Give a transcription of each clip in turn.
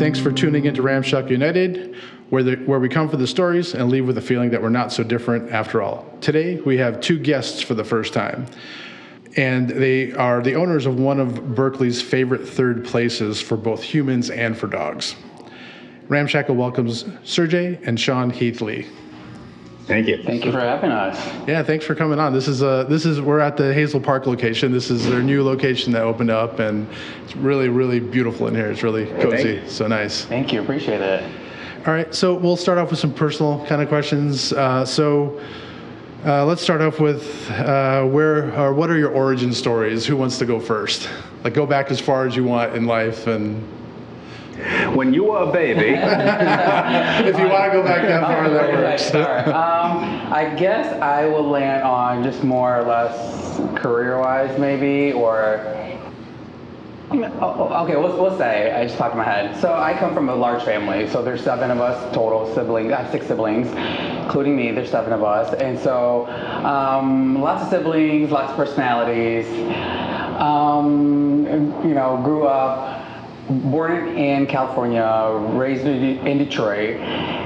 Thanks for tuning into Ramshackle United, where we come for the stories and leave with a feeling that we're not so different after all. Today, we have two guests for the first time, and they are the owners of one of Berkley's favorite third places for both humans and for dogs. Ramshackle welcomes Cher and Shawn Heath-Lee. Thank you. Thank you for having us. Yeah, thanks for coming on. We're at the Hazel Park location. This is their new location that opened up, and it's really, really beautiful in here. It's really cozy. So nice. Thank you. Appreciate it. All right, so we'll start off with some personal kind of questions. Let's start off with what are your origin stories? Who wants to go first? Like, go back as far as you want in life, and when you were a baby. If you want to go back that far, that works. I guess I will land on just more or less career-wise, maybe, or okay, we'll say, I just popped in my head. So I come from a large family. So there's 7 of us total siblings. I have 6 siblings, including me. There's 7 of us. And so lots of siblings, lots of personalities. Grew up, born in California, raised in Detroit.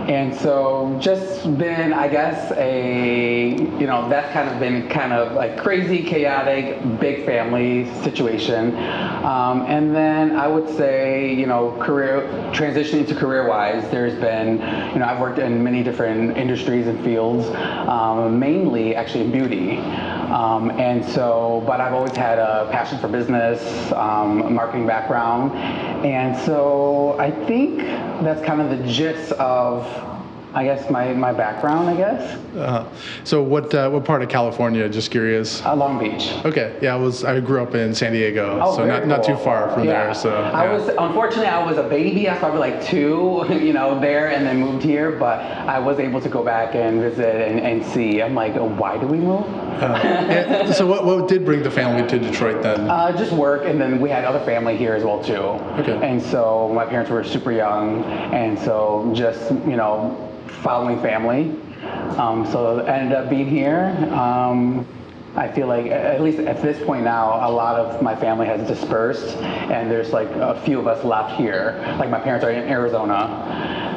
And so just been, I guess, that's kind of like crazy, chaotic, big family situation. And then I would say, transitioning to career-wise, there's been, I've worked in many different industries and fields, mainly actually in beauty. But I've always had a passion for business, marketing background. And so I think that's kind of the gist of, I guess, my background, I guess. So what part of California? Just curious. Long Beach. Okay. Yeah, I grew up in San Diego, so not too far from there. So Unfortunately, I was a baby. I was probably like 2, there, and then moved here. But I was able to go back and visit and see. I'm like, why do we move? So what did bring the family to Detroit then? Just work, and then we had other family here as well too. Okay. And so my parents were super young, and so just following family. So I ended up being here. I feel like, at least at this point now, a lot of my family has dispersed, and there's like a few of us left here. Like my parents are in Arizona.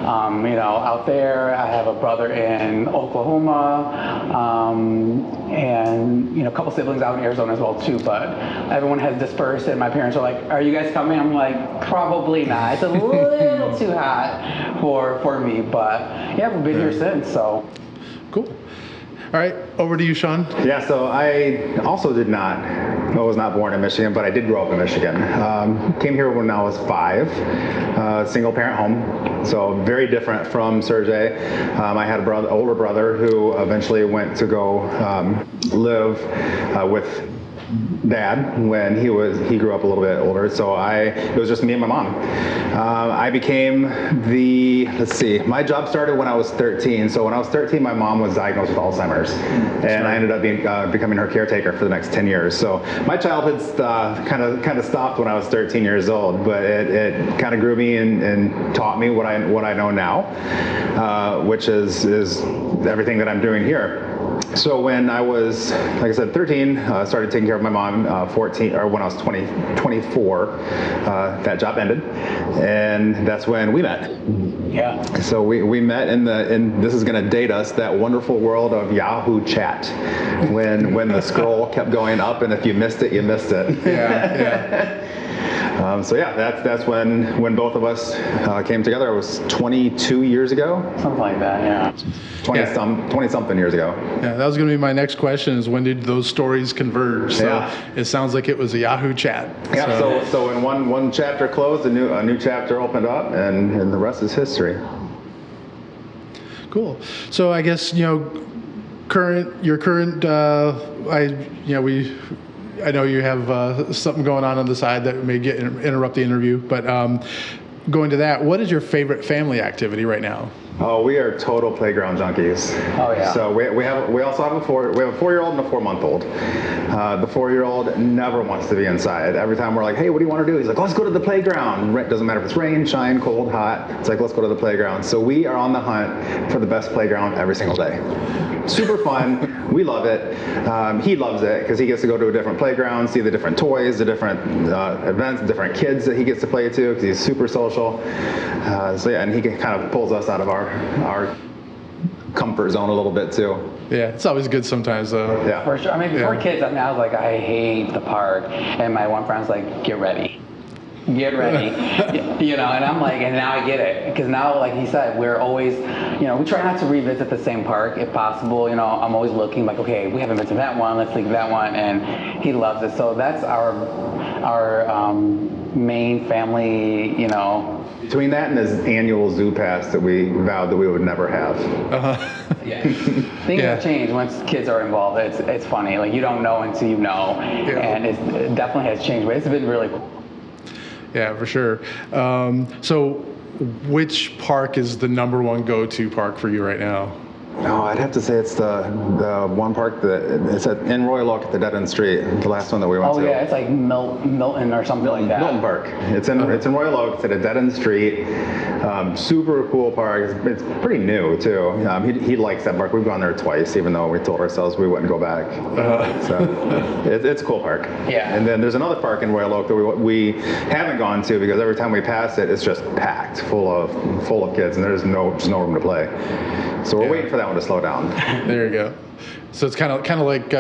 Out there, I have a brother in Oklahoma, and a couple siblings out in Arizona as well too. But everyone has dispersed, and my parents are like, "Are you guys coming?" I'm like, "Probably not. It's a little too hot for me." But yeah, we've been here since. So cool. All right, over to you, Shawn. Yeah, so I also was not born in Michigan, but I did grow up in Michigan. Came here when I was 5, single parent home, so very different from Cher. I had an older brother who eventually went to go live with Dad when he grew up a little bit older, so it was just me and my mom. I became my job started when I was 13. So when I was 13, my mom was diagnosed with Alzheimer's, and I ended up becoming her caretaker for the next 10 years. So my childhood kind of stopped when I was 13 years old, but it kind of grew me and taught me what I know now, which is everything that I'm doing here. So when I was, like I said, 13, started taking care of my mom. 14, or when I was 24, that job ended, and that's when we met. Yeah. So we met in this is going to date us, that wonderful world of Yahoo Chat, when the scroll kept going up, and if you missed it, you missed it. Yeah. That's when both of us came together. It was 22 years ago. Something like that, yeah. 20-something years ago. Yeah, that was going to be my next question, is when did those stories converge? So It sounds like it was a Yahoo Chat. Yeah, so when one chapter closed, a new chapter opened up, and the rest is history. Cool. So I guess, I know you have something going on the side that may interrupt the interview, but going to that, what is your favorite family activity right now? Oh, we are total playground junkies. Oh, yeah. So we also have a 4-year-old and a 4-month-old. The 4-year-old never wants to be inside. Every time we're like, hey, what do you want to do? He's like, let's go to the playground. Doesn't matter if it's rain, shine, cold, hot. It's like, let's go to the playground. So we are on the hunt for the best playground every single day. Super fun. We love it. He loves it because he gets to go to a different playground, see the different toys, the different events, different kids that he gets to play to because he's super social. So yeah, and he kind of pulls us out of our comfort zone a little bit too. Yeah, it's always good sometimes though. Yeah. For sure. I mean, before kids, I mean, I was like, I hate the park. And my one friend's like, get ready. Get ready. You know, and I'm like, and now I get it. Because now, like he said, we're always, you know, we try not to revisit the same park if possible. You know, I'm always looking like, okay, we haven't been to that one, let's leave that one. And he loves it. So that's our main family, you know. Between that and his annual zoo pass that we vowed that we would never have. Yeah. Things have changed once kids are involved. It's funny. Like, you don't know until you know. Yeah. And it definitely has changed, but it's been really cool. Yeah, for sure. So which park is the number one go-to park for you right now? No, I'd have to say it's the one park that it's in Royal Oak at the dead end street. The last one that we went to. Oh yeah, it's like Milton or something like that. Milton Park. It's in Royal Oak. It's at a dead end street. Super cool park. It's pretty new too. He likes that park. We've gone there twice, even though we told ourselves we wouldn't go back. So it's a cool park. Yeah. And then there's another park in Royal Oak that we haven't gone to because every time we pass it, it's just packed full of kids, and there's just no room to play. So we're waiting for that one to slow down. There you go. So it's kind of like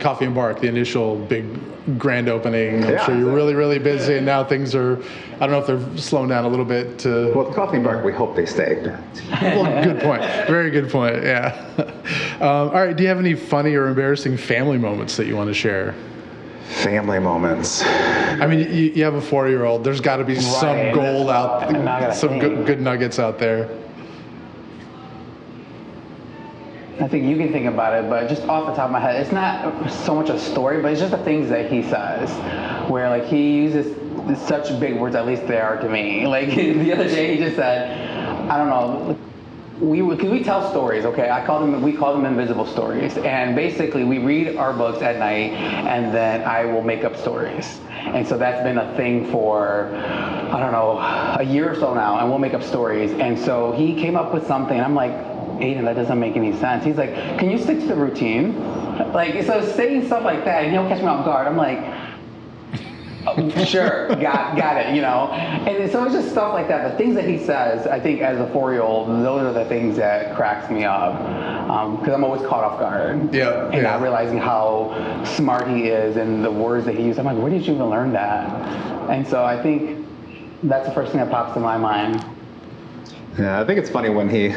Coffee and Bark, the initial big grand opening. I'm sure you're really, really busy, and now things are, I don't know if they're slowing down a little bit. Well, with Coffee and Bark, we hope they stay. Well, good point. Very good point, yeah. All right, do you have any funny or embarrassing family moments that you want to share? Family moments. I mean, you have a 4-year-old. There's got to be some gold out there, some good nuggets out there. I think you can think about it, but just off the top of my head, it's not so much a story, but it's just the things that he says, where like he uses such big words, at least they are to me. Like the other day, he just said, I don't know, because we tell stories, okay? We call them invisible stories, and basically we read our books at night, and then I will make up stories. And so that's been a thing for, I don't know, a year or so now, and we'll make up stories. And so he came up with something, and I'm like, Aiden, that doesn't make any sense. He's like, can you stick to the routine? Like, so saying stuff like that, and he'll catch me off guard. I'm like, oh, sure, got it, you know? And so it's just stuff like that. The things that he says, I think as a 4-year-old, those are the things that cracks me up. Because I'm always caught off guard. Yeah. And not realizing how smart he is and the words that he uses. I'm like, where did you even learn that? And so I think that's the first thing that pops in my mind. Yeah, I think it's funny when he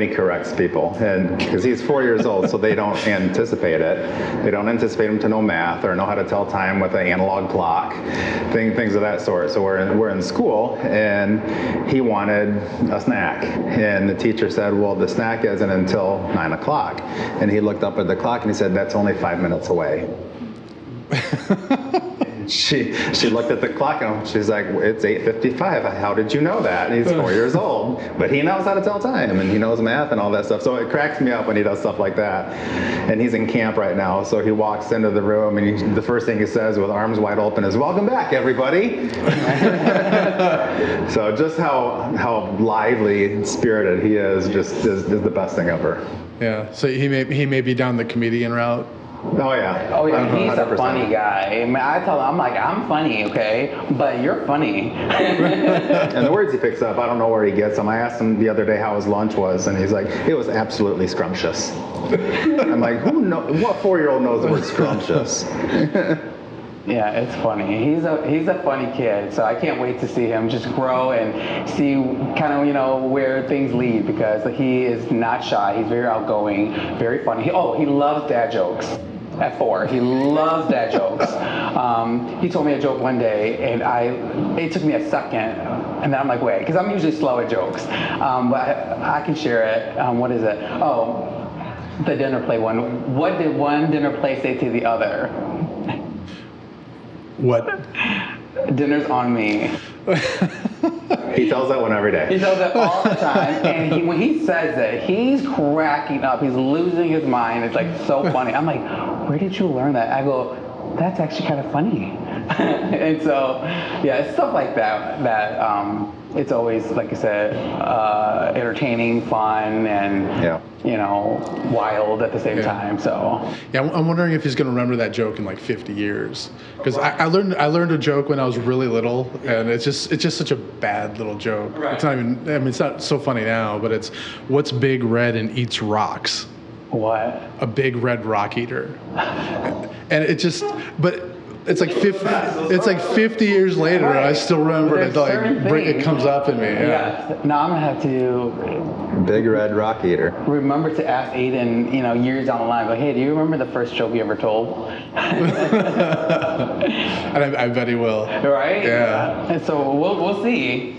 corrects people, and because he's 4 years old, so they don't anticipate it. They don't anticipate him to know math or know how to tell time with an analog clock, things of that sort. So we're in school, and he wanted a snack, and the teacher said, "Well, the snack isn't until 9 o'clock." And he looked up at the clock and he said, "That's only 5 minutes away." She looked at the clock and she's like, it's 8:55. How did you know that? And he's 4 years old, but he knows how to tell time and he knows math and all that stuff. So it cracks me up when he does stuff like that. And he's in camp right now, so he walks into the room and the first thing he says with arms wide open is, "Welcome back, everybody." So just how lively and spirited he is is the best thing ever. Yeah. So he may be down the comedian route. Oh yeah. Oh yeah, he's 100%. a funny guy. I mean, I tell him, I'm like, I'm funny, okay, but you're funny. And the words he picks up, I don't know where he gets them. I asked him the other day how his lunch was, and he's like, it was absolutely scrumptious. I'm like, what 4-year-old knows the word scrumptious? Yeah, it's funny. He's a funny kid, so I can't wait to see him just grow and see kind of where things lead, because he is not shy. He's very outgoing, very funny. He loves dad jokes. At 4, he loves dad jokes. He told me a joke one day, and it took me a second, and then I'm like, wait, because I'm usually slow at jokes, but I can share it. What is it? Oh, the dinner play one. What did one dinner play say to the other? What? Dinner's on me. He tells that one every day. He tells it all the time, and when he says it, he's cracking up. He's losing his mind. It's like so funny. I'm like, where did you learn that? I go, that's actually kind of funny. And so, yeah, it's stuff like that it's always, like I said, entertaining, fun, and wild at the same time. So yeah, I'm wondering if he's going to remember that joke in like 50 years, because I learned a joke when I was really little, and it's just such a bad little joke. Right. It's not even. I mean, it's not so funny now, but it's what's big, red, and eats rocks. What? A big red rock eater. And it just, but it's like 50. It's like 50 years later, and I still remember it. Like it comes up in me. Yeah. Now I'm gonna have to Big red rock eater. remember to ask Aiden, years down the line, go, hey, do you remember the first joke you ever told? And I bet he will. Right? Yeah. And so we'll see.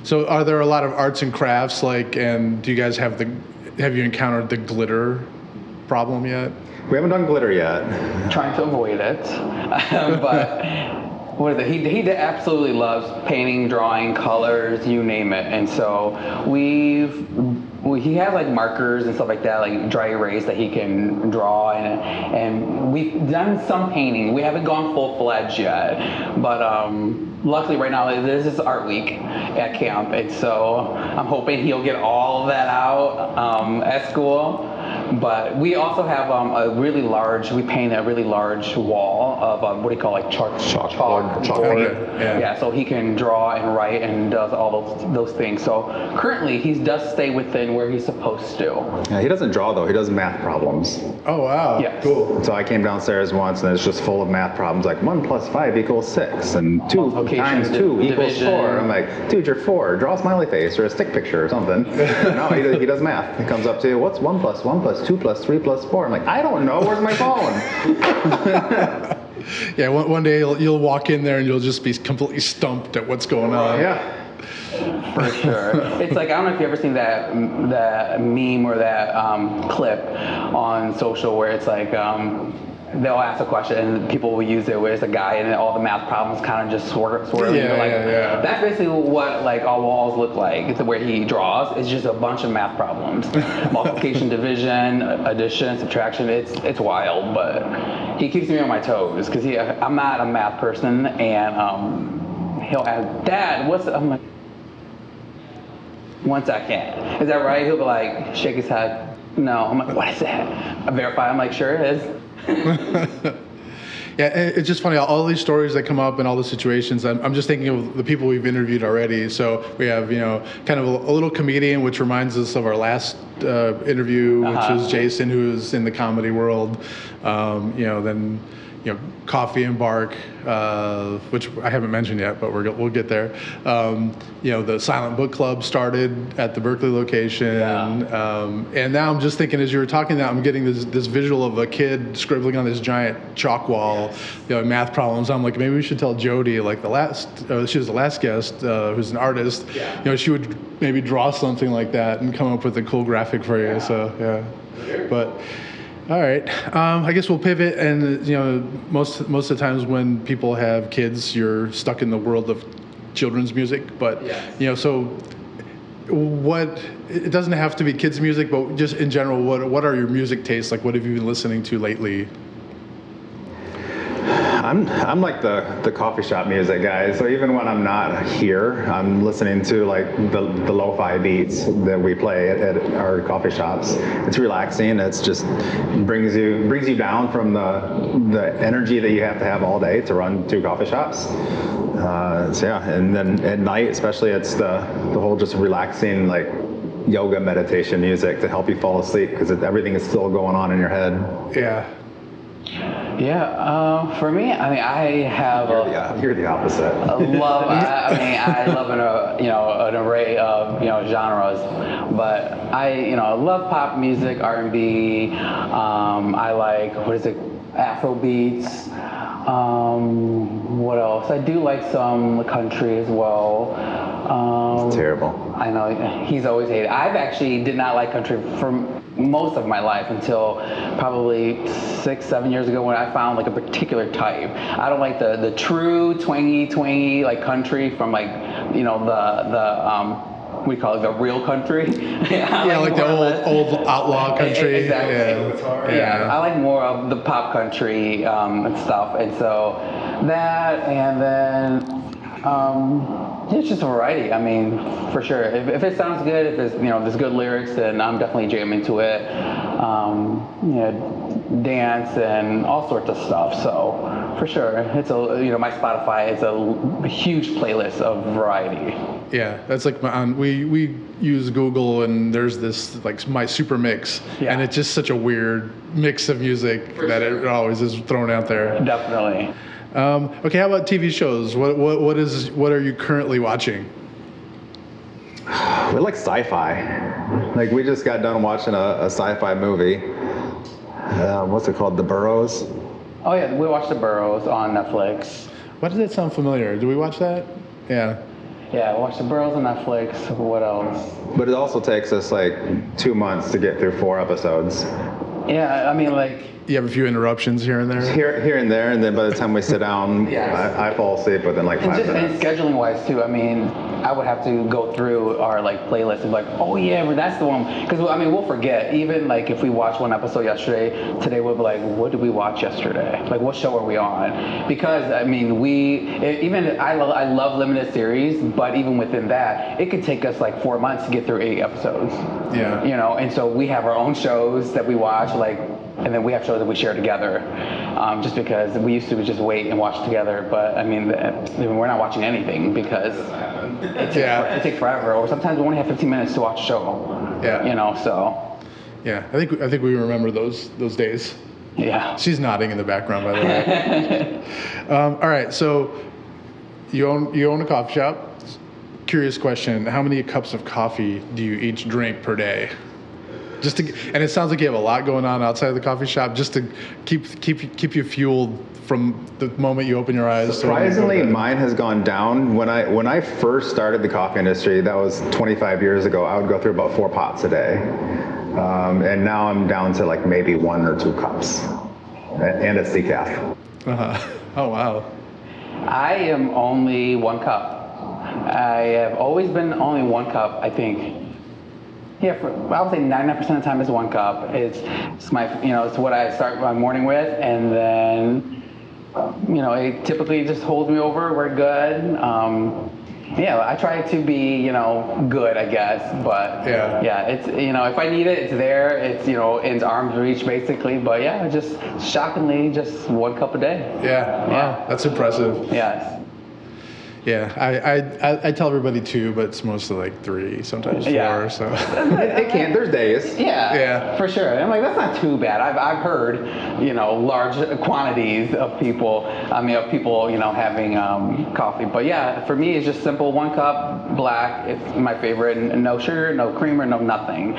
So are there a lot of arts and crafts, and do you guys have you encountered the glitter problem yet? We haven't done glitter yet. Trying to avoid it. But what is it? He absolutely loves painting, drawing, colors, you name it. And so he has like markers and stuff like that, like dry erase that he can draw, and we've done some painting. We haven't gone full-fledged yet, but luckily right now this is art week at camp, and so I'm hoping he'll get all of that out at school. But we also have we paint a really large wall of what do you call it, like chalkboard. Yeah, so he can draw and write and does all those things. So currently he does stay within where he's supposed to. Yeah, he doesn't draw though. He does math problems. Oh wow! Yes. Cool. So I came downstairs once and it's just full of math problems, like 1 + 5 = 6, and 2 × 2 = division. 4. I'm like, dude, you're 4. Draw a smiley face or a stick picture or something. No, he does math. He comes up to, what's 1 + 1 + 2 + 3 + 4? I'm like, I don't know. Where's my phone? Yeah, one day you'll walk in there and you'll just be completely stumped at what's going on. Yeah. For sure. It's like, I don't know if you've ever seen that meme or that clip on social where it's like they'll ask a question and people will use it where it's a guy and all the math problems kind of just swirl. Yeah. That's basically what like our walls look like. It's where he draws. It's just a bunch of math problems. Multiplication, division, addition, subtraction. It's wild, but he keeps me on my toes because I'm not a math person, and he'll ask, Dad, what's it? I'm like, 1 second. Is that right? He'll be like, shake his head. No. I'm like, what is that? I verify. I'm like, sure it is. Yeah, it's just funny, all these stories that come up and all the situations. I'm just thinking of the people we've interviewed already. So we have, kind of a little comedian, which reminds us of our last interview, which is Jason, who's in the comedy world. Then Coffee and Bark, which I haven't mentioned yet, but we'll get there. The Silent Book Club started at the Berkley location, and now I'm just thinking, as you were talking, that I'm getting this visual of a kid scribbling on this giant chalk wall, math problems. I'm like, maybe we should tell Jody, like she was the last guest, who's an artist. She would maybe draw something like that and come up with a cool graphic for you. So yeah, but. All right. I guess we'll pivot, and most of the times when people have kids, you're stuck in the world of children's music. But so what? It doesn't have to be kids' music, but just in general, what are your music tastes? Like, what have you been listening to lately? I'm like the coffee shop music guy. So even when I'm not here, I'm listening to like the lo-fi beats that we play at our coffee shops. It's relaxing. It's just brings you down from the energy that you have to have all day to run 2 coffee shops. And then at night, especially, it's the whole just relaxing like yoga meditation music to help you fall asleep because everything is still going on in your head. Yeah. Yeah, for me, I mean, I have you're the opposite. I love an array of genres, but I love pop music, R&B. I like Afro beats. What else? I do like some country as well. It's terrible. I know, he's always hated. I've actually did not like country for most of my life until probably 6-7 years ago when I found like a particular type. I don't like the true twangy like country from like we call it the real country. Yeah, like the old outlaw country. Exactly. Yeah. I like more of the pop country and stuff, and so that, and then it's just a variety. I mean, for sure. If it sounds good, if there's good lyrics, then I'm definitely jamming to it. Dance and all sorts of stuff. So for sure, it's my Spotify is a huge playlist of variety. Yeah, that's like we use Google, and there's this like my super mix, and it's just such a weird mix of music that it always is thrown out there. Definitely. Okay, how about TV shows? What are you currently watching? We like sci-fi. Like we just got done watching a sci-fi movie. What's it called? The Burrows. Oh yeah, we watched The Burrows on Netflix. Why does that sound familiar? Do we watch that? Yeah. Yeah, we watched The Burrows on Netflix. What else? But it also takes us like 2 months to get through 4 episodes. Yeah, I mean like. You have a few interruptions here and there? Here and there, and then by the time we sit down, I fall asleep within like 5 minutes. And scheduling wise too, I mean, I would have to go through our like playlist and be like, oh yeah, that's the one. Because I mean, we'll forget. Even like if we watch one episode yesterday, today we'll be like, what did we watch yesterday? Like, what show are we on? Because I mean, I love limited series, but even within that, it could take us like 4 months to get through 8 episodes. Yeah. And so we have our own shows that we watch, like. And then we have shows that we share together, just because we used to just wait and watch together. But I mean, we're not watching anything because it takes forever. Or sometimes we only have 15 minutes to watch a show. Yeah. So. Yeah, I think we remember those days. Yeah. She's nodding in the background, by the way. All right, so you own a coffee shop. Curious question: how many cups of coffee do you each drink per day? And it sounds like you have a lot going on outside of the coffee shop, just to keep you fueled from the moment you open your eyes. Surprisingly, mine has gone down. When I first started the coffee industry, that was 25 years ago, I would go through about 4 pots a day. And now I'm down to like maybe 1 or 2 cups. And it's decaf. Oh, wow. I am only 1 cup. I have always been only 1 cup, I think. Yeah, I would say 99% of the time is 1 cup. It's my, it's what I start my morning with, and then, it typically just holds me over. We're good. I try to be, good, I guess, but it's, if I need it, it's there. It's, in arm's reach basically. But yeah, just shockingly, just 1 cup a day. Yeah, wow, that's impressive. Yes. Yeah, I tell everybody 2, but it's mostly like 3, sometimes 4. So it can't. There's days. Yeah, for sure. I'm like, that's not too bad. I've heard, large quantities of people. Having coffee. But yeah, for me, it's just simple: 1 cup, black. It's my favorite. No sugar, no creamer, no nothing.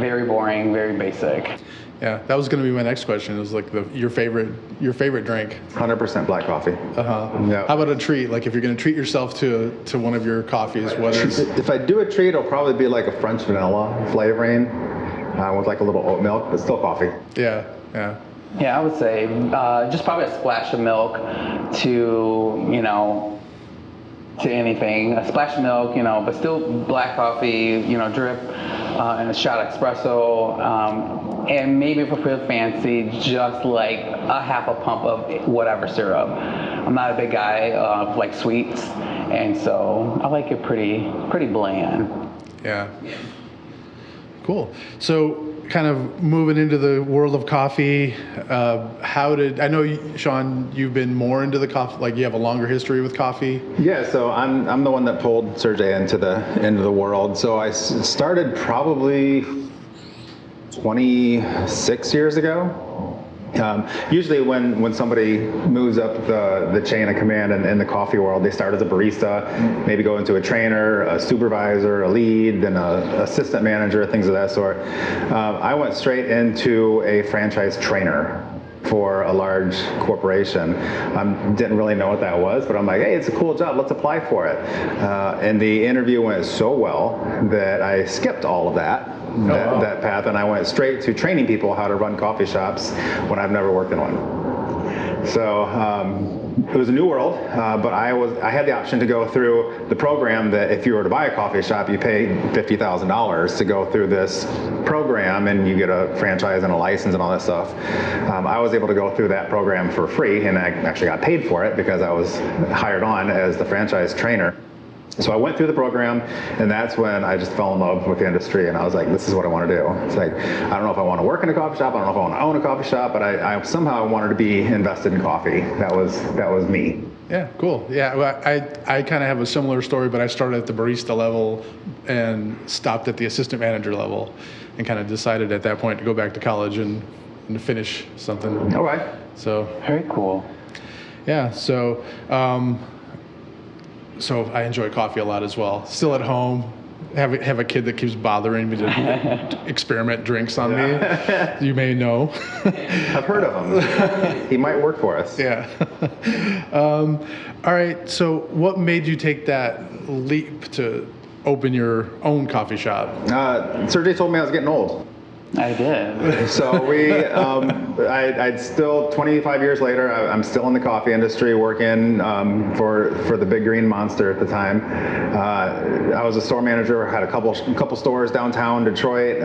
Very boring, very basic. Yeah, that was going to be my next question. It was like your favorite drink. 100% black coffee. Yeah. How about a treat? Like if you're going to treat yourself to one of your coffees, what is? If I do a treat, it'll probably be like a French vanilla flavoring with like a little oat milk, but still coffee. Yeah. Yeah, I would say just probably a splash of milk to anything. A splash of milk, but still black coffee, drip, and a shot of espresso. And maybe if we're feeling fancy, just like a half a pump of whatever syrup. I'm not a big guy of like sweets, and so I like it pretty bland. Yeah. Cool. So kind of moving into the world of coffee, I know, Shawn, you've been more into the coffee, like you have a longer history with coffee. Yeah, so I'm the one that pulled Sergey into the world. So I started probably 26 years ago. Usually when somebody moves up the chain of command in the coffee world, they start as a barista, maybe go into a trainer, a supervisor, a lead, then an assistant manager, things of that sort. I went straight into a franchise trainer for a large corporation. Didn't really know what that was, but I'm like, hey, it's a cool job, let's apply for it. And the interview went so well that I skipped all of that path, and I went straight to training people how to run coffee shops when I've never worked in one. So it was a new world, but I had the option to go through the program that if you were to buy a coffee shop, you pay $50,000 to go through this program, and you get a franchise and a license and all that stuff. I was able to go through that program for free, and I actually got paid for it because I was hired on as the franchise trainer. So I went through the program, and that's when I just fell in love with the industry, and I was like, this is what I want to do. It's like, I don't know if I want to work in a coffee shop, I don't know if I want to own a coffee shop, but I somehow wanted to be invested in coffee. That was me. Yeah, cool. Yeah, well, I kind of have a similar story, but I started at the barista level and stopped at the assistant manager level, and kind of decided at that point to go back to college and finish something. All right. So Very cool. yeah, so so I enjoy coffee a lot as well. Still at home, have a kid that keeps bothering me to experiment drinks on me. You may know. I've heard of him. He might work for us. Yeah. All right. So, what made you take that leap to open your own coffee shop? Sergey told me I was getting old. I did. So I'd still, 25 years later, I'm still in the coffee industry working for the Big Green Monster at the time. I was a store manager, had a couple stores downtown Detroit,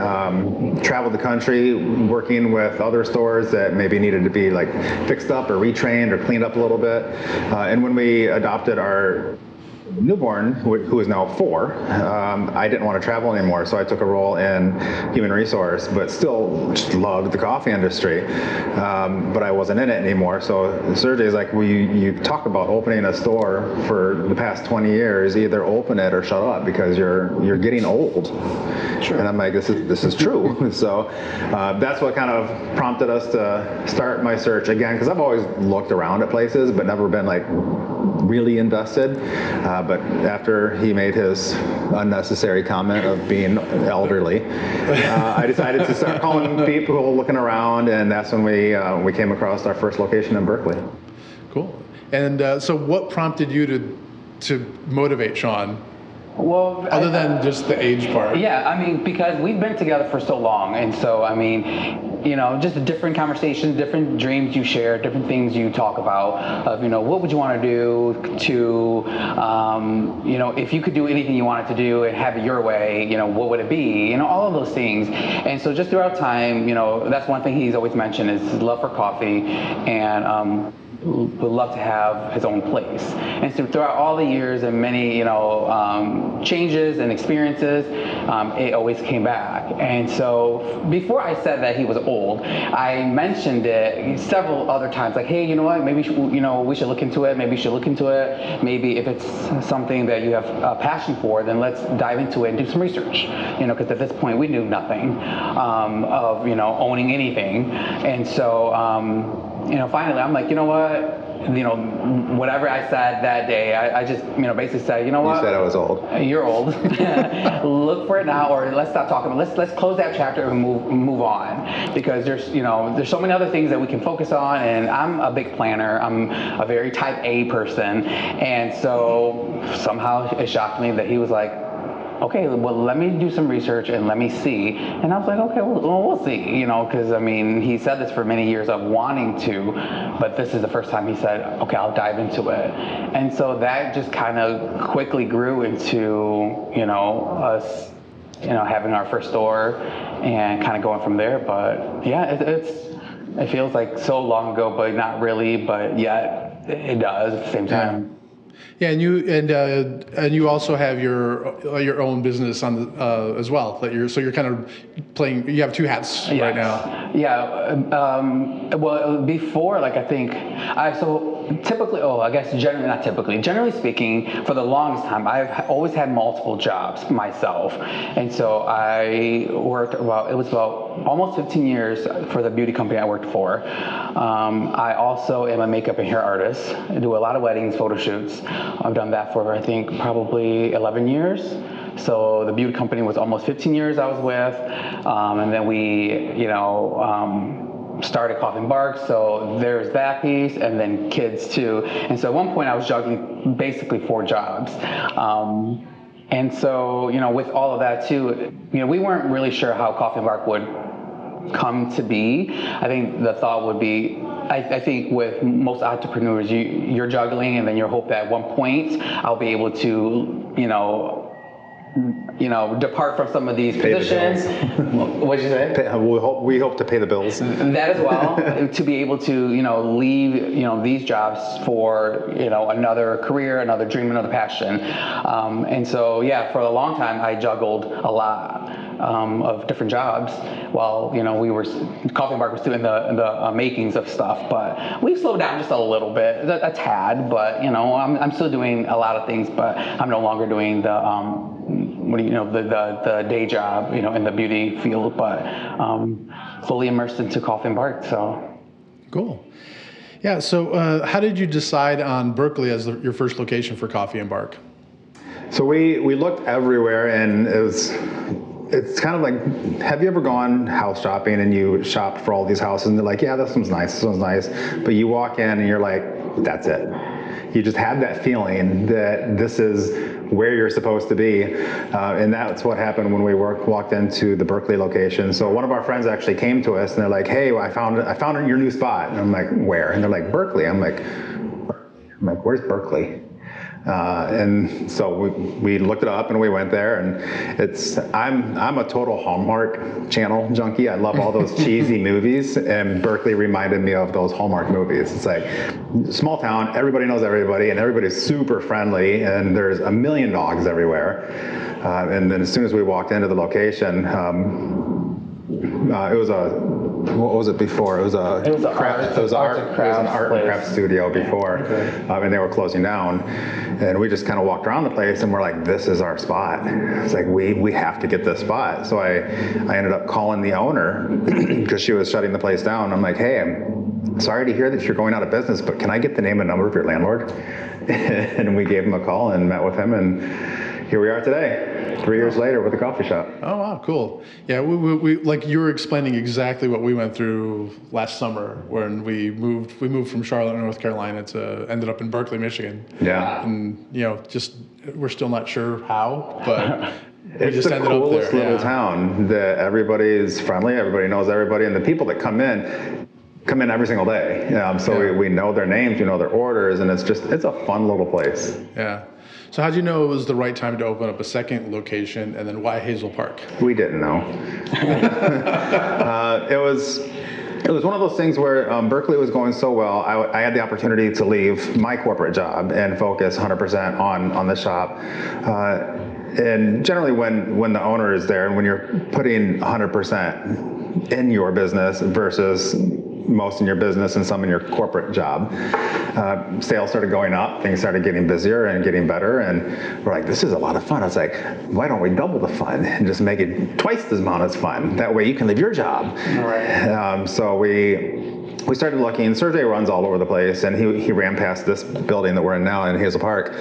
traveled the country working with other stores that maybe needed to be like fixed up or retrained or cleaned up a little bit. And when we adopted our newborn, who is now 4, I didn't want to travel anymore, so I took a role in human resource, but still just loved the coffee industry. But I wasn't in it anymore. So Sergey's like, well, you talk about opening a store for the past 20 years, either open it or shut up because you're getting old. Sure. And I'm like, this is true. So that's what kind of prompted us to start my search again, because I've always looked around at places, but never been like really invested. But after he made his unnecessary comment of being elderly, I decided to start calling people, looking around, and that's when we came across our first location in Berkley. Cool. And so what prompted you to motivate Shawn? Well, other than just the age part. Yeah, I mean, because we've been together for so long, and so, I mean, you know, just different conversations, different dreams you share, different things you talk about of, you know, what would you want to do to, you know, if you could do anything you wanted to do and have it your way, you know, what would it be? You know, all of those things. And so just throughout time, you know, that's one thing he's always mentioned is his love for coffee, and would love to have his own place. And so throughout all the years and many, you know, changes and experiences, it always came back. And so before I said that he was old, I mentioned it several other times, like, hey, you know what, maybe we should look into it. Maybe you should look into it. Maybe if it's something that you have a passion for, then let's dive into it and do some research. You know, because at this point we knew nothing of, you know, owning anything. And so you know, finally, I'm like, you know what? You know, whatever I said that day, I just, you know, basically said, you know what? You said I was old. You're old. Look for it now, or let's stop talking. Let's close that chapter and move on, because there's, you know, there's so many other things that we can focus on. And I'm a big planner. I'm a very type A person, and so somehow it shocked me that he was like, okay, well, let me do some research and let me see. And I was like, okay, well, we'll see, you know, because, I mean, he said this for many years of wanting to, but this is the first time he said, okay, I'll dive into it. And so that just kind of quickly grew into, you know, us, you know, having our first store and kind of going from there. But yeah, it feels like so long ago, but not really, but yet it does at the same time. Yeah, and you also have your own business on the, as well. That you're kind of playing. You have 2 hats right now. Yeah. Well, before, like, I think typically, I guess generally speaking, for the longest time, I've always had multiple jobs myself, and so I worked it was about almost 15 years for the beauty company I worked for. I also am a makeup and hair artist. I do a lot of weddings, photo shoots. I've done that for, I think, probably 11 years. So the beauty company was almost 15 years I was with. And then we, you know, started coffee&bark. So there's that piece, and then kids too. And so at one point I was juggling basically 4 jobs. And so, you know, with all of that too, you know, we weren't really sure how coffee&bark would come to be. I think the thought would be, I think with most entrepreneurs, you're juggling, and then you hope that at one point I'll be able to, depart from some of these positions. What'd you say? We hope to pay the bills. That as well, to be able to, leave, these jobs for, another career, another dream, another passion. And so, yeah, for a long time, I juggled a lot of different jobs while, Coffee and Bark was doing the makings of stuff. But we've slowed down just a little bit, a tad, but, I'm still doing a lot of things, but I'm no longer doing the day job, in the beauty field, but fully immersed into Coffee and Bark. So cool. Yeah. So how did you decide on Berkley as your first location for Coffee and Bark? So we looked everywhere, and it's kind of like, have you ever gone house shopping and you shop for all these houses and they're like, yeah, this one's nice, but you walk in and you're like, that's it. You just have that feeling that this is where you're supposed to be, and that's what happened when we walked into the Berkley location. So one of our friends actually came to us and they're like, hey, I found your new spot. And I'm like, where? And they're like, Berkley. I'm like, where's Berkley? And so we looked it up and we went there, and I'm a total Hallmark Channel junkie. I love all those cheesy movies, and Berkley reminded me of those Hallmark movies. It's like small town, everybody knows everybody, and everybody's super friendly, and there's a million dogs everywhere. And then as soon as we walked into the location, it was what was it before? It was an art and craft studio before, and they were closing down. And we just kind of walked around the place, and we're like, this is our spot. It's like, we have to get this spot. So I ended up calling the owner because she was shutting the place down. I'm like, hey, I'm sorry to hear that you're going out of business, but can I get the name and number of your landlord? And we gave him a call and met with him, and here we are today, 3 years later with a coffee shop. Oh, wow, cool. Yeah, we like you were explaining exactly what we went through last summer when we moved from Charlotte, North Carolina to ended up in Berkley, Michigan. Yeah. And, just we're still not sure how, but we it's just the ended up coolest there. little town that everybody is friendly, everybody knows everybody, and the people that come in every single day. We know their names, we know their orders, and it's a fun little place. Yeah. So how did you know it was the right time to open up a second location, and then why Hazel Park? We didn't know. It was one of those things where Berkley was going so well, I had the opportunity to leave my corporate job and focus 100% on the shop. And generally when the owner is there and when you're putting 100% in your business versus most in your business and some in your corporate job, sales started going up, things started getting busier and getting better, and we're like, this is a lot of fun. I was like, why don't we double the fun and just make it twice as amount as fun? That way you can leave your job. Right. So we started looking. Sergey runs all over the place, and he ran past this building that we're in now in Hazel Park.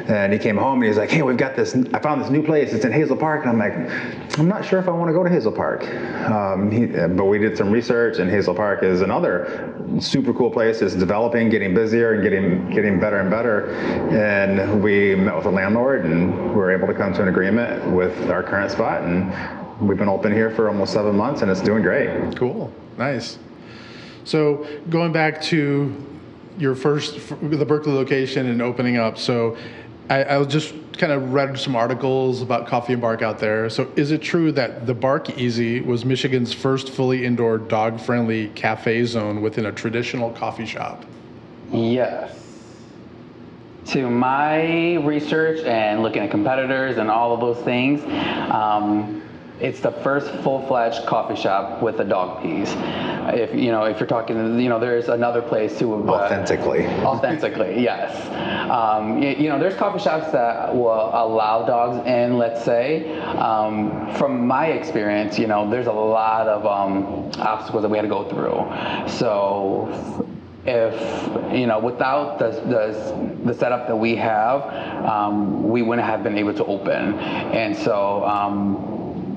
And he came home and he's like, hey, I found this new place. It's in Hazel Park. And I'm like, I'm not sure if I want to go to Hazel Park. But we did some research, and Hazel Park is another super cool place. It's developing, getting busier, and getting better and better. And we met with a landlord, and we were able to come to an agreement with our current spot. And we've been open here for almost 7 months, and it's doing great. Cool. Nice. So going back to the Berkley location and opening up. So I just kind of read some articles about Coffee and Bark out there. So is it true that the Bark Easy was Michigan's first fully indoor dog-friendly cafe zone within a traditional coffee shop? Yes. To my research and looking at competitors and all of those things, it's the first full-fledged coffee shop with the dog peas. If you're talking, there's another place who would authentically, yes. There's coffee shops that will allow dogs in. Let's say, from my experience, there's a lot of obstacles that we had to go through. So, if without the setup that we have, we wouldn't have been able to open, and so.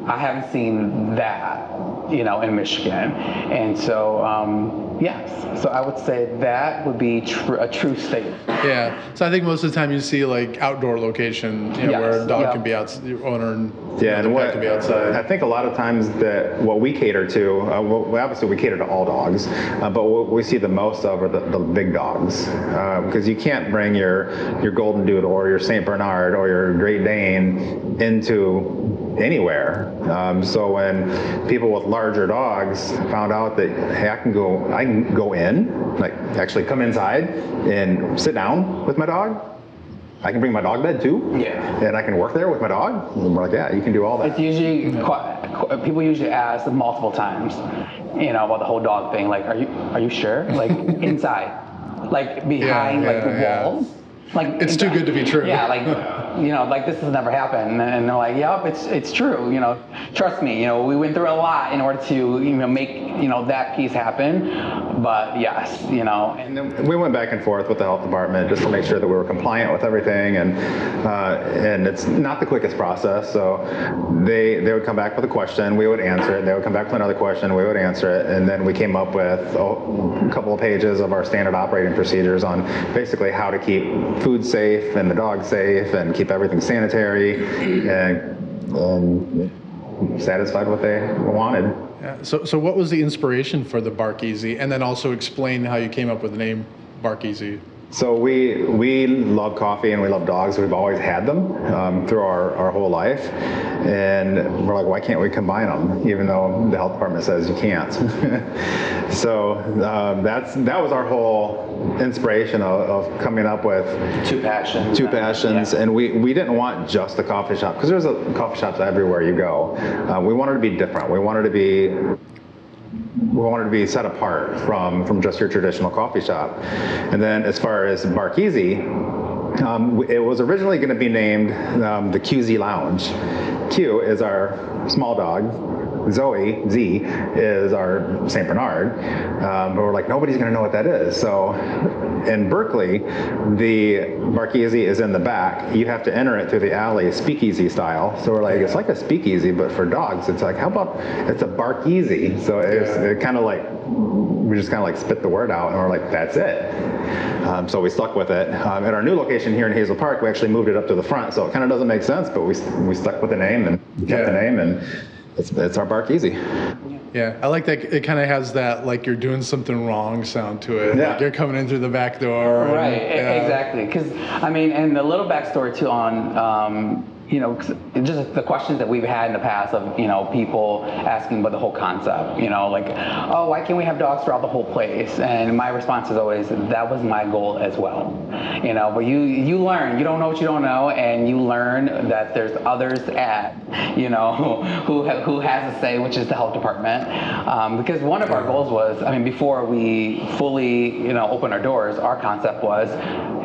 I haven't seen that, in Michigan. And so, yes, so I would say that would be a true statement. Yeah. So I think most of the time you see like outdoor location, where a dog can be out, the owner and the pet can be outside. I think a lot of times that what we cater to, obviously we cater to all dogs, but what we see the most of are the big dogs, because you can't bring your Golden Doodle or your Saint Bernard or your Great Dane into anywhere. So when people with larger dogs found out that, hey, I can go in, like actually come inside and sit down with my dog. I can bring my dog bed too. Yeah. And I can work there with my dog. And we're like, yeah, you can do all that. It's usually people usually ask multiple times, about the whole dog thing. Like, are you sure? Like inside, like behind the walls. Like it's too good to be true. Yeah, like this has never happened, and they're like, yep, it's true. Trust me. We went through a lot in order to make that piece happen. But yes, And then we went back and forth with the health department just to make sure that we were compliant with everything, and it's not the quickest process. So they would come back with a question, we would answer it. They would come back with another question, we would answer it, and then we came up with a couple of pages of our standard operating procedures on basically how to keep food safe and the dog safe and keep everything sanitary and satisfied what they wanted. Yeah. So what was the inspiration for the Bark Easy? And then also explain how you came up with the name Bark Easy. So we love coffee and we love dogs. We've always had them through our whole life, and we're like, why can't we combine them? Even though the health department says you can't. So that was our whole inspiration of coming up with two passions. Yeah. And we didn't want just a coffee shop, because there's coffee shops everywhere you go. We wanted to be different. We wanted to be set apart from just your traditional coffee shop. And then as far as Bark Easy, it was originally going to be named the QZ Lounge. Q is our small dog. Zoe, Z, is our St. Bernard. But we're like, nobody's going to know what that is. So in Berkley, the Bark Easy is in the back. You have to enter it through the alley, speakeasy style. So we're like, it's like a speakeasy, but for dogs. It's like, how about it's a Bark Easy? So it kind of like, we just kind of like spit the word out, and we're like, that's it. So we stuck with it. At our new location here in Hazel Park, we actually moved it up to the front. So it kind of doesn't make sense, but we stuck with the name and kept the name, and it's our Bark Easy. Yeah, I like that. It kind of has that like you're doing something wrong sound to it. Yeah. Like you're coming in through the back door. Right, exactly. Because and the little backstory too on just the questions that we've had in the past of people asking about the whole concept. Like, oh, why can't we have dogs throughout the whole place? And my response is always, that was my goal as well. But you learn. You don't know what you don't know, and you learn that there's others who has a say, which is the health department. Because one of our goals was, before we fully open our doors, our concept was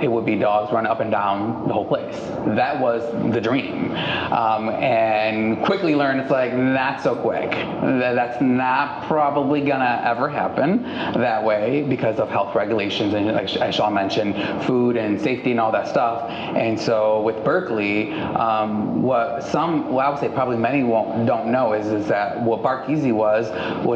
it would be dogs run up and down the whole place. That was the dream. And quickly learned it's like not so quick. That's not probably gonna ever happen that way because of health regulations and, like as Shawn mentioned, food and safety and all that stuff. And so with Berkley, what I would say probably many don't know is that what Bark Easy was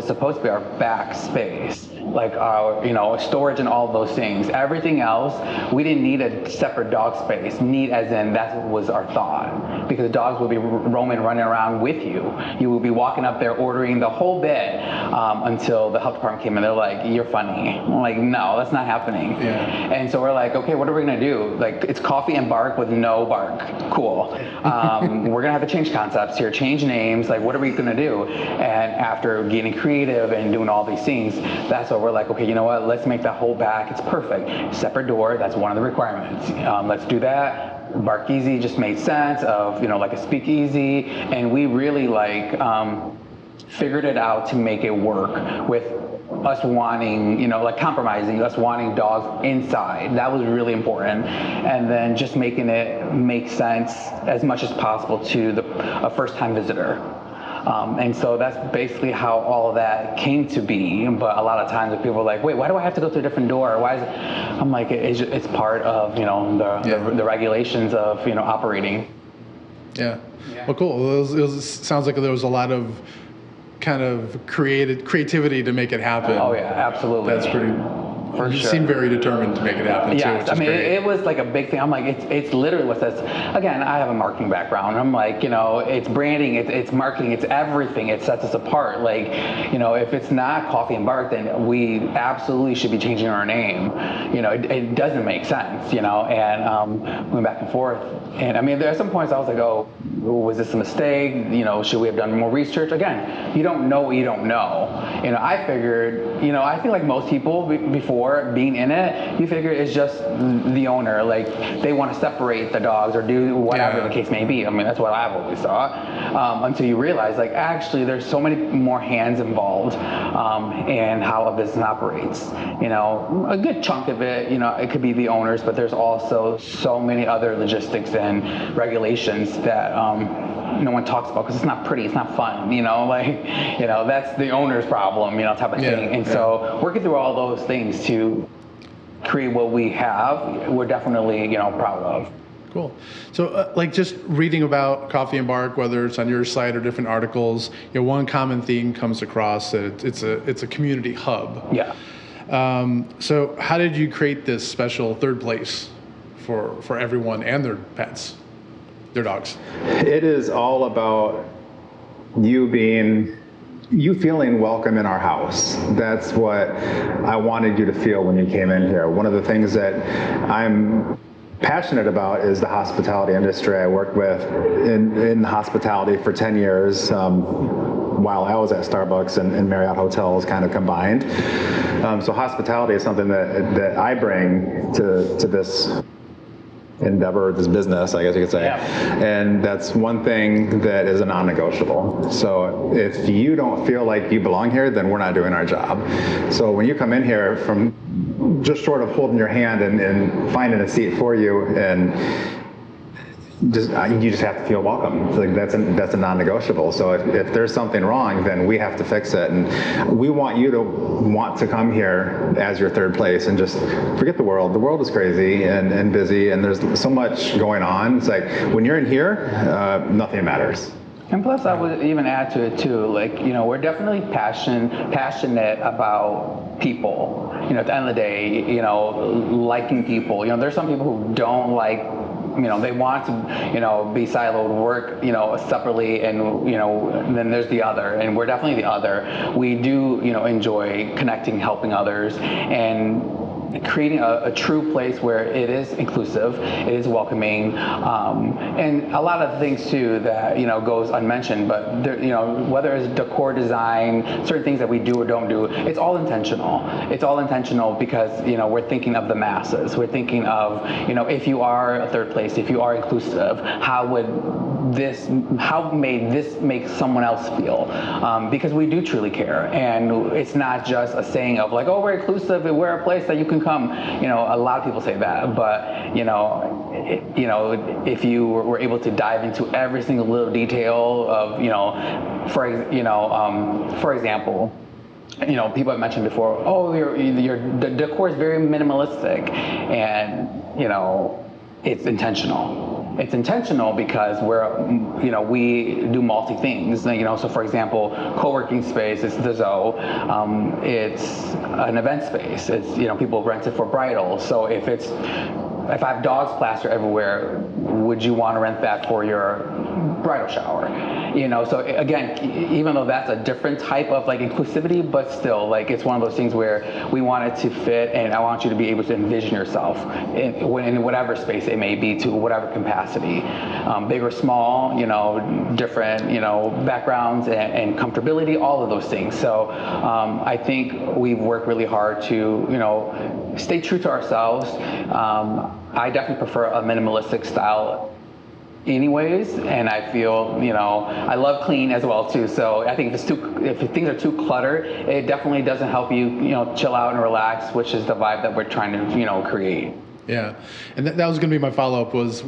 supposed to be our back space, like our storage and all of those things. Everything else, we didn't need a separate dog space. Need as in that was our thought, because dogs would be running around with you. You would be walking up there ordering the whole bit until the health department came and they're like, you're funny. I'm like, no, that's not happening. Yeah. And so we're like, okay, what are we gonna do? Like, it's coffee and bark with no bark. Cool. We're gonna have to change concepts here, change names. Like, what are we gonna do? And after getting creative and doing all these things, that's what we're like, okay, you know what? Let's make that whole back. It's perfect. Separate door. That's one of the requirements. Let's do that. Bark Easy just made sense of, like a speakeasy, and we really figured it out to make it work with us wanting, compromising, us wanting dogs inside. That was really important. And then just making it make sense as much as possible to a first-time visitor. And so that's basically how all of that came to be. But a lot of times people are like, wait, why do I have to go through a different door? Why is it? I'm like, it's part of, the regulations of, operating. Yeah. Yeah. Well, cool. Sounds like there was a lot of kind of creativity to make it happen. Oh yeah, absolutely. That's pretty. For You sure. seem very determined to make it happen too, Yes, which I is mean, great. it was like a big thing. I'm like, it's literally what says. Again, I have a marketing background. I'm like, it's branding, it's marketing, it's everything. It sets us apart. Like, if it's not Coffee and Bark, then we absolutely should be changing our name. It doesn't make sense. And went back and forth. And I mean, there are some points I was like, oh, was this a mistake? Should we have done more research? Again, you don't know what you don't know. I figured, I feel like most people before being in it, you figure it's just the owner, like they want to separate the dogs or do whatever the case may be. I mean, that's what I've always thought, until you realize, like, actually there's so many more hands involved in how a business operates. A good chunk of it, it could be the owners, but there's also so many other logistics and regulations that no one talks about because it's not pretty, it's not fun, that's the owner's problem, type of thing. And so working through all those things to create what we have, we're definitely, proud of. Cool. So, just reading about Coffee and Bark, whether it's on your site or different articles, one common theme comes across that it's a community hub. Yeah. So, how did you create this special third place for everyone and their pets, their dogs? It is all about you feeling welcome in our house. That's what I wanted you to feel when you came in here. One of the things that I'm passionate about is the hospitality industry. I worked with in hospitality for 10 years while I was at Starbucks and Marriott hotels kind of combined. So hospitality is something that I bring to this endeavor, this business, I guess you could say. Yeah. And that's one thing that is a non-negotiable. So if you don't feel like you belong here, then we're not doing our job. So when you come in here, from just short of holding your hand and finding a seat for you, and you just have to feel welcome. Like that's a non-negotiable. So if there's something wrong, then we have to fix it. And we want you to want to come here as your third place and just forget the world. The world is crazy and busy, and there's so much going on. It's like when you're in here, nothing matters. And plus, I would even add to it too, like, we're definitely passionate about people. At the end of the day, liking people. There's some people who don't like, they want to, be siloed, work, separately, and, then there's the other, and we're definitely the other. We do, enjoy connecting, helping others, and creating a true place where it is inclusive, it is welcoming, and a lot of things too that goes unmentioned. But there, whether it's decor, design, certain things that we do or don't do, it's all intentional. It's all intentional because we're thinking of the masses. We're thinking of if you are a third place, if you are inclusive, how may this make someone else feel? Because we do truly care, and it's not just a saying of like, oh, we're inclusive and we're a place that you can come. A lot of people say that, but if you were able to dive into every single little detail of for example, people have mentioned before, oh, your decor is very minimalistic, and it's intentional. It's intentional because we do multi things. So for example, co-working space is the Zoo. It's an event space. It's people rent it for bridal. So if I have dogs plastered everywhere, would you want to rent that for your bridal shower? So again, even though that's a different type of like inclusivity, but still, like, it's one of those things where we want it to fit, and I want you to be able to envision yourself in whatever space it may be, to whatever capacity, big or small, different, backgrounds and comfortability, all of those things. So I think we've worked really hard to, stay true to ourselves. I definitely prefer a minimalistic style anyways, and I feel, I love clean as well too. So I think if things are too cluttered, it definitely doesn't help you, chill out and relax, which is the vibe that we're trying to, create. Yeah, and that was going to be my follow-up. Is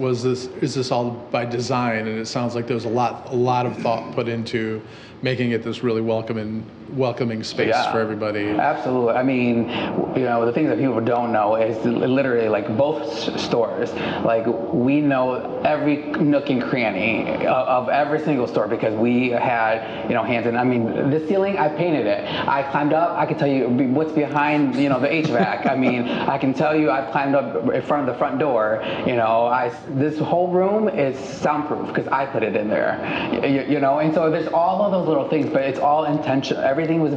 this all by design? And it sounds like there was a lot of thought put into making it this really welcoming welcoming space Yeah. for everybody. Absolutely. I mean, the things that people don't know is literally like both stores. Like we know every nook and cranny of every single store because we had, hands in. I mean, the ceiling, I painted it. I climbed up. I can tell you what's behind, the HVAC. I mean, I can tell you I've climbed up in front of the front door. This whole room is soundproof because I put it in there. And so there's all of those little things, but it's all intentional. Everything was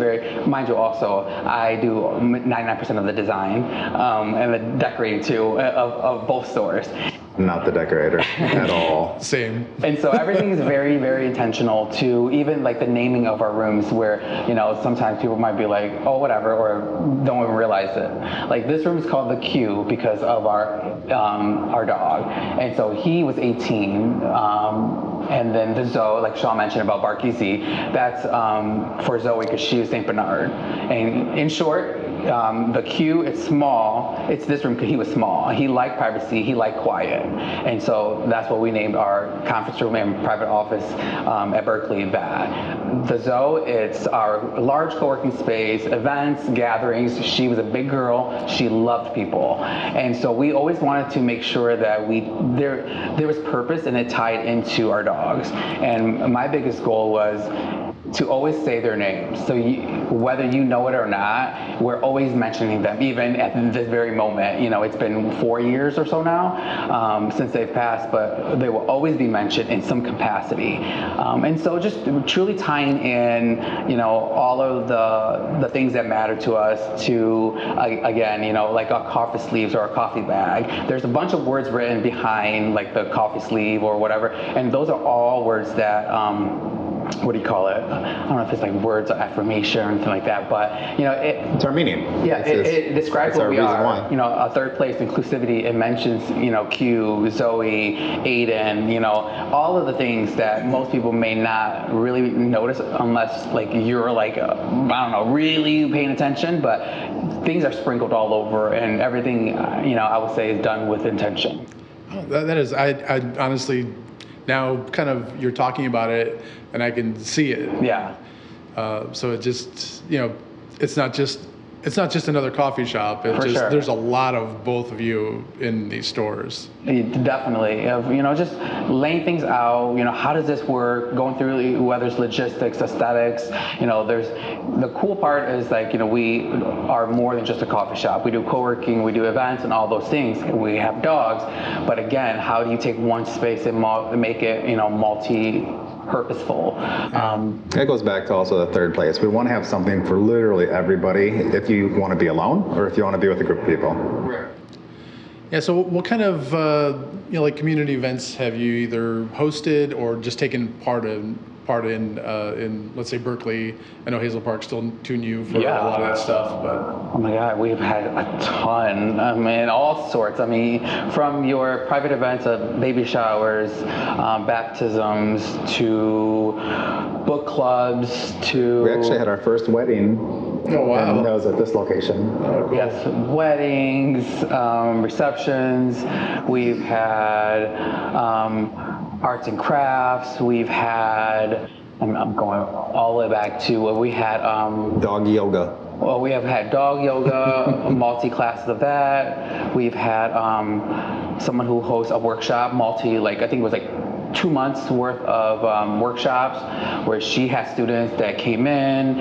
mind you, also, I do 99% of the design and the decorating too of both stores. Not the decorator at all. Same. And so everything is very, very intentional to even like the naming of our rooms where, sometimes people might be like, oh, whatever, or don't even realize it. Like this room is called the Q because of our dog. And so he was 18. And then the Zoe, like Shawn mentioned about Berkley Z, that's for Zoe because she was St. Bernard. And in short, the Q, it's small. It's this room because he was small. He liked privacy. He liked quiet. And so that's what we named our conference room and private office at Berkley that. The Zoe, it's our large co-working space, events, gatherings. She was a big girl. She loved people. And so we always wanted to make sure that there was purpose and it tied into our dogs. And my biggest goal was to always say their names. So whether you know it or not, we're always mentioning them, even at this very moment. It's been 4 years or so now since they've passed, but they will always be mentioned in some capacity. And so just truly tying in, all of the things that matter to us to, again, like our coffee sleeves or a coffee bag. There's a bunch of words written behind like the coffee sleeve or whatever, and those are all words that, what do you call it? I don't know if it's like words of affirmation or anything like that, but it's our meaning. Yeah, it describes what we are. Why. A third place inclusivity. It mentions Q, Zoe, Aiden. All of the things that most people may not really notice unless like you're like I don't know, really paying attention. But things are sprinkled all over, and everything I would say is done with intention. Oh, that is, I honestly. Now, kind of, you're talking about it, and I can see it. Yeah. So it just, it's not just another coffee shop. Sure. There's a lot of both of you in these stores. Definitely. Just laying things out. How does this work? Going through whether it's logistics, aesthetics. There's the cool part is like we are more than just a coffee shop. We do co-working, we do events, and all those things. We have dogs, but again, how do you take one space and make it multi-purposeful? That goes back to also the third place. We want to have something for literally everybody. If you want to be alone or if you want to be with a group of people. Right. Yeah. So, what kind of like community events have you either hosted or just taken part in let's say Berkley? I know Hazel Park's still too new for a lot of that stuff, but oh my God, we've had a ton. I mean, all sorts. I mean, from your private events of baby showers, baptisms, to book clubs, to we actually had our first wedding. Oh wow! And that was at this location. Oh, cool. Yes, weddings, receptions. We've had arts and crafts. We've had. I'm going all the way back to what we had. Dog yoga. Well, we have had dog yoga, multi-classes of that. We've had someone who hosts a workshop, I think it was like 2 months worth of workshops where she had students that came in,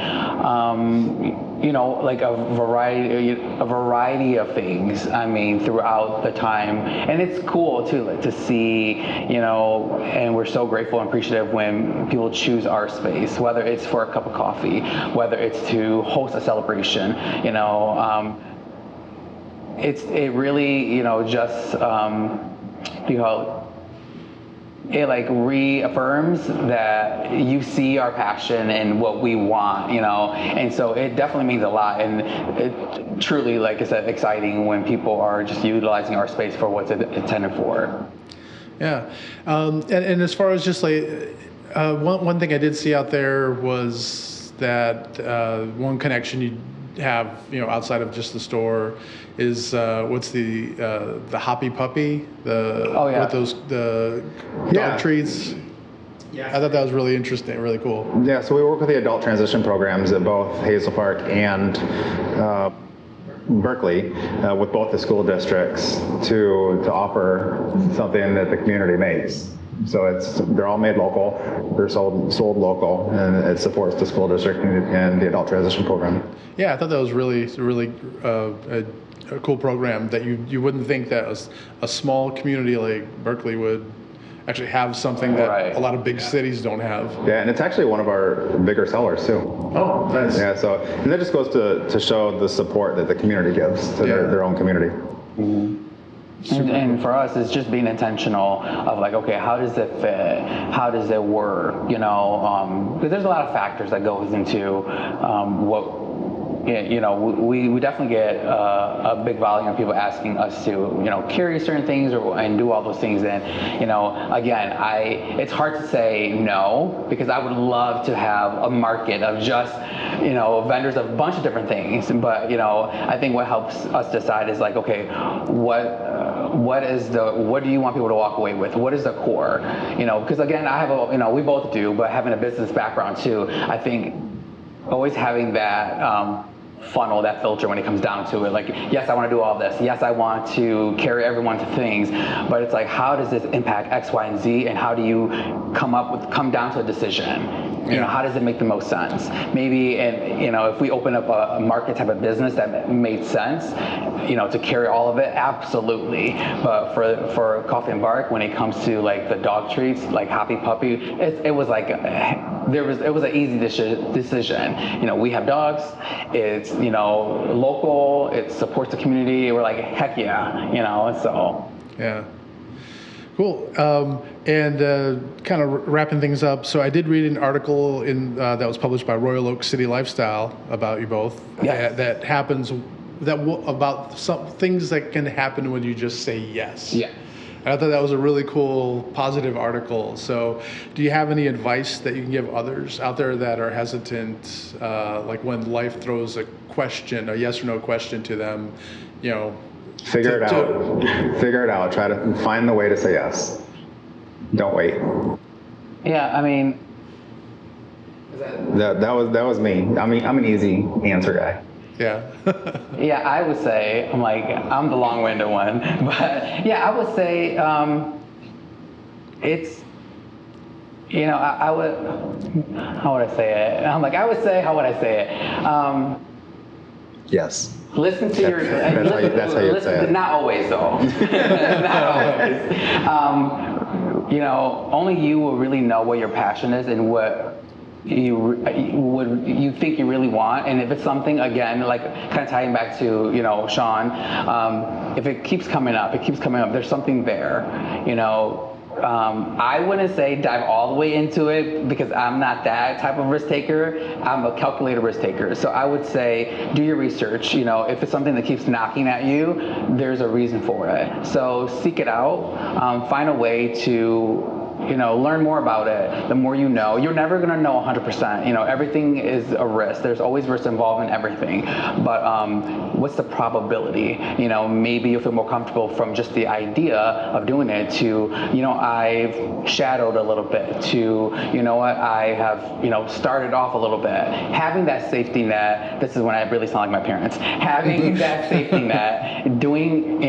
like a variety of things. I mean, throughout the time, and it's cool too, like, to see, and we're so grateful and appreciative when people choose our space, whether it's for a cup of coffee, whether it's to host a celebration, it really, just, it like reaffirms that you see our passion and what we want, and so it definitely means a lot, and it truly, like I said, exciting when people are just utilizing our space for what's it intended for. Yeah, and as far as just like one thing I did see out there was that one connection you have, outside of just the store is what's the Hoppy Puppy, with the dog treats. I thought that was really interesting, really cool. Yeah, so we work with the adult transition programs at both Hazel Park and Berkley, with both the school districts to offer something that the community makes. So they're all made local, they're sold local, and it supports the school district and the adult transition program. Yeah, I thought that was really a cool program that you wouldn't think that a small community like Berkeley would actually have something that a lot of big cities don't have. Yeah, and it's actually one of our bigger sellers too. Oh, nice. Yeah, so and that just goes to show the support that the community gives to their own community. And for us, it's just being intentional of like, okay, how does it fit? How does it work? Because there's a lot of factors that goes into what. We definitely get a big volume of people asking us to, carry certain things and do all those things. And, again, it's hard to say no, because I would love to have a market of just, vendors of a bunch of different things. But, I think what helps us decide is like, okay, what do you want people to walk away with? What is the core? Because again, we both do, but having a business background too, I think always having that funnel, that filter when it comes down to it. Like, yes, I want to do all this. Yes, I want to carry everyone to things. But it's like, how does this impact X, Y, and Z? And how do you come down to a decision? How does it make the most sense? Maybe, if we open up a market type of business that made sense, to carry all of it, absolutely. But for Coffee and Bark, when it comes to like the dog treats, like Happy Puppy, it was like it was an easy decision. We have dogs. It's local. It supports the community. We're like, heck yeah, so. Yeah. Cool. And kind of wrapping things up. So I did read an article that was published by Royal Oak City Lifestyle about you both. Yes. That happens. About some things that can happen when you just say yes. Yeah. And I thought that was a really cool, positive article. So, do you have any advice that you can give others out there that are hesitant, like when life throws a yes or no question to them, Figure it out. Figure it out. Try to find the way to say yes. Don't wait. Yeah, I mean. That was me. I'm an easy answer guy. Yeah. Yeah, I would say, I'm the long-winded one, but yeah, I would say it's, I would, how would I say it? How would I say it? Yes. Listen to your. That's how you say it. Not always, though. Not always. Only you will really know what your passion is and what you think you really want. And if it's something, again, like kind of tying back to Shawn, if it keeps coming up, there's something there. I wouldn't say dive all the way into it, because I'm not that type of risk taker. I'm a calculated risk taker. So I would say do your research. If it's something that keeps knocking at you, there's a reason for it. So seek it out. Find a way to learn more about it. The more you know, you're never going to know 100%. Everything is a risk. There's always risk involved in everything. But what's the probability? Maybe you'll feel more comfortable from just the idea of doing it to, I've shadowed a little bit to, I have, started off a little bit. Having that safety net, this is when I really sound like my parents, having that safety net, doing,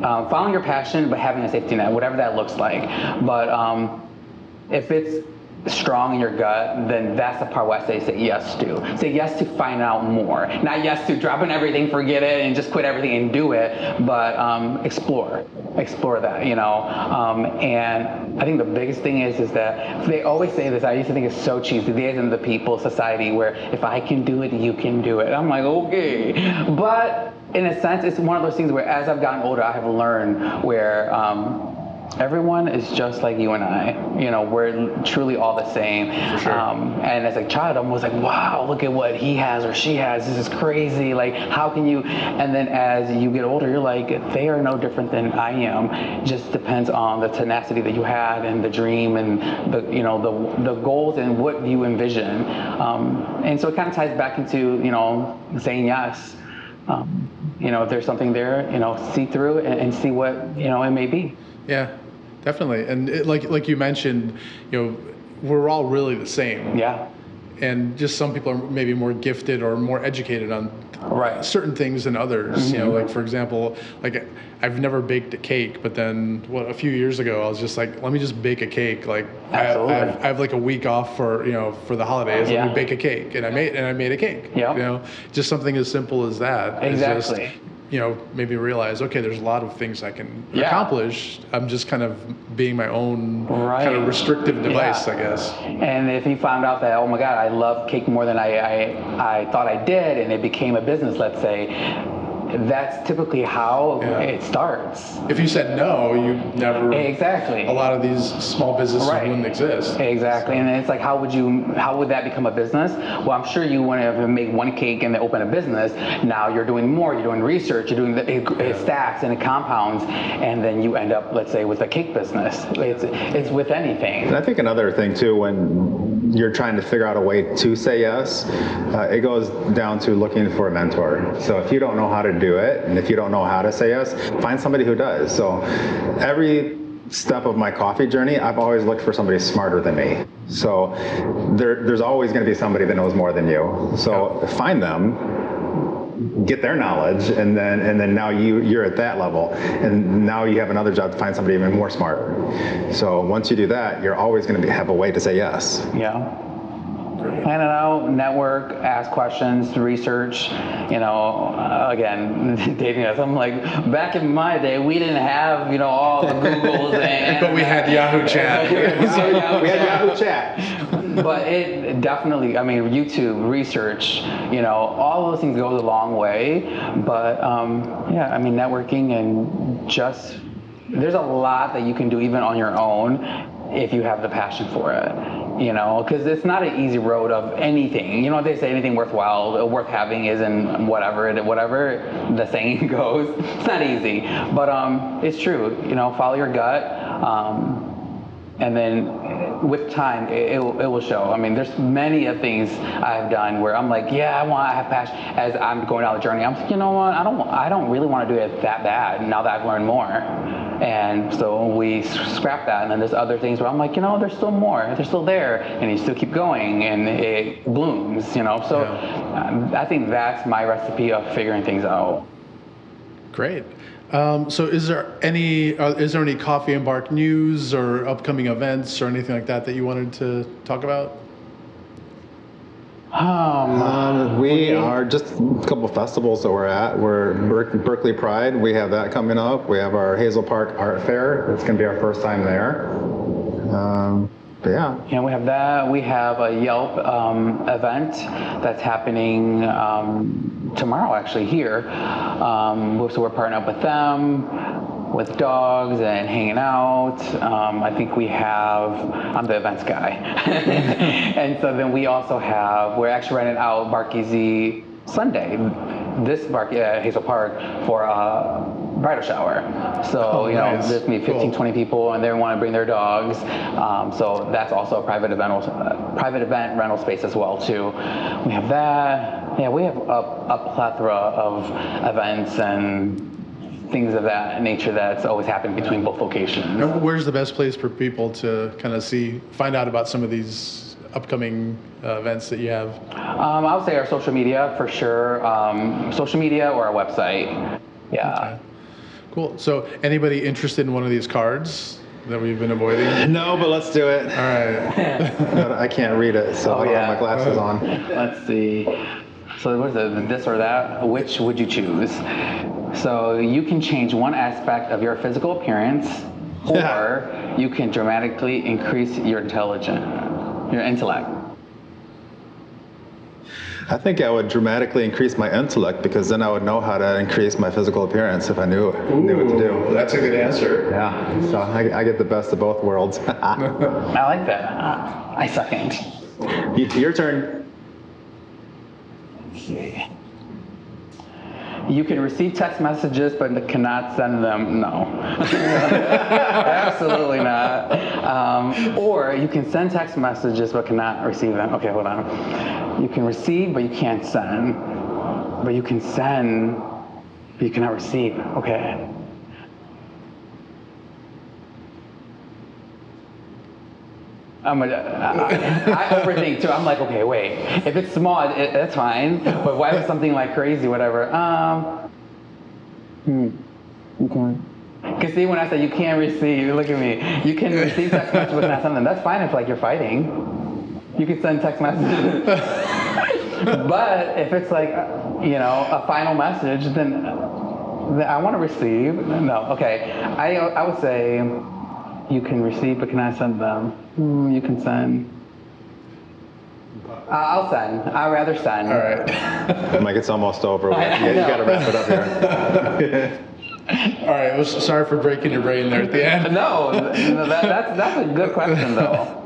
following your passion, but having a safety net, whatever that looks like. But if it's strong in your gut, then that's the part where I say yes to. Say yes to find out more. Not yes to dropping everything, forget it, and just quit everything and do it, but explore that, and I think the biggest thing is that they always say this, I used to think it's so cheesy, these in the people society where if I can do it, you can do it. I'm like, okay. But in a sense, it's one of those things where as I've gotten older, I have learned where everyone is just like you and I. We're truly all the same. For sure. And as a child, I'm always like, wow, look at what he has or she has. This is crazy. Like, how can you? And then as you get older, you're like, they are no different than I am. It just depends on the tenacity that you had and the dream and the goals and what you envision. And so it kind of ties back into saying yes. If there's something there, see through it and see what it may be. Yeah, definitely. And like you mentioned, we're all really the same. Yeah. And just some people are maybe more gifted or more educated on Right. certain things than others. You know, like for example, like I've never baked a cake, but then a few years ago I was just like, let me just bake a cake. Like I have like a week off for for the holidays. Let me bake a cake, and I made a cake. Yeah. You know, just something as simple as that. Exactly. Is just, maybe realize, okay, there's a lot of things I can accomplish. I'm just kind of being my own kind of restrictive device, I guess. And if you found out that, oh my God, I love cake more than I thought I did, and it became a business, let's say, that's typically how it starts. If you said no, you never. Exactly. A lot of these small businesses wouldn't exist. Exactly, and it's like, how would that become a business? Well, I'm sure you want to make one cake and then open a business. Now you're doing more. You're doing research. You're doing the stacks and the compounds, and then you end up, let's say, with a cake business. It's with anything. And I think another thing too, when you're trying to figure out a way to say yes, it goes down to looking for a mentor. So if you don't know how to do it, and if you don't know how to say yes, find somebody who does. So every step of my coffee journey, I've always looked for somebody smarter than me. So there's always going to be somebody that knows more than you. So find them, get their knowledge, and then now you're at that level, and now you have another job to find somebody even more smart. So once you do that, you're always going to have a way to say yes. Yeah. Plan it out, network, ask questions, research. Again, dating us. I'm like, back in my day, we didn't have all the Googles and. But we had Yahoo Chat. We had Yahoo Chat. But it definitely, YouTube, research, all those things goes a long way. But networking and just, there's a lot that you can do even on your own if you have the passion for it, because it's not an easy road of anything. They say anything worthwhile, worth having isn't whatever the saying goes. It's not easy, but it's true. Follow your gut, and then with time, it will show. There's many of things I've done where I'm like, I have passion. As I'm going down the journey, I'm like, you know what? I don't really want to do it that bad now that I've learned more. And so we scrap that, and then there's other things where I'm like, there's still more. They're still there, and you still keep going, and it blooms. So I think that's my recipe of figuring things out. Great. So is there any Coffee and Bark news or upcoming events or anything like that you wanted to talk about? We are just a couple of festivals that we're at. We're Berkley Pride. We have that coming up. We have our Hazel Park Art Fair. It's going to be our first time there. But yeah. Yeah, we have that. We have a Yelp event that's happening tomorrow, actually, here. So we're partnering up with them, with dogs and hanging out. I think I'm the events guy. And so then we also we're actually renting out Bark Easy Sunday, this Hazel Park, for a bridal shower. So, nice. there's me 15, 20 people, and they want to bring their dogs. So that's also a private event rental space as well, too. We have that. Yeah, we have a plethora of events and things of that nature that's always happened between both locations. Where's the best place for people to kind of find out about some of these upcoming events that you have? I would say our social media for sure. Social media or our website. Yeah. Okay. Cool. So anybody interested in one of these cards that we've been avoiding? No, but let's do it. All right. I can't read it, so I don't have my glasses on. Let's see. So what is it, this or that? Which would you choose? So you can change one aspect of your physical appearance, or you can dramatically increase your intellect. I think I would dramatically increase my intellect, because then I would know how to increase my physical appearance if I knew what to do. That's a good answer. Yeah, so I get the best of both worlds. I like that. I second. Your turn. Okay. You can receive text messages, but cannot send them. No. Absolutely not. Or you can send text messages, but cannot receive them. Okay, hold on. You can receive, but you can't send. But you can send, but you cannot receive. Okay. I overthink too. I'm like, okay, wait. If it's small, that's fine. But why if it's something like crazy, whatever? Okay. Because see, when I say you can't receive, look at me. You can receive text messages but not send them. That's fine if like you're fighting. You can send text messages. But if it's like, a final message, then I want to receive. No, okay. I would say you can receive but cannot send them. You can send. I'll send. I'd rather send. All right. I'm like, it's almost over. You got to wrap it up here. All right. Well, sorry for breaking your brain there at the end. No, that's a good question though.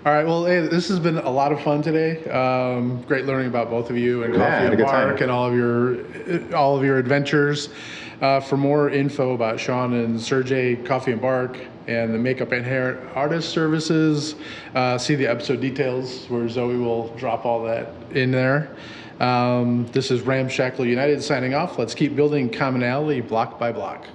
All right. Well, hey, this has been a lot of fun today. Great learning about both of you and Coffee and Bark and all of your adventures. For more info about Shawn and Sergey, Coffee and Bark, and the makeup and hair artist services, see the episode details where Zoe will drop all that in there. This is Ramshackle United signing off. Let's keep building commonality block by block.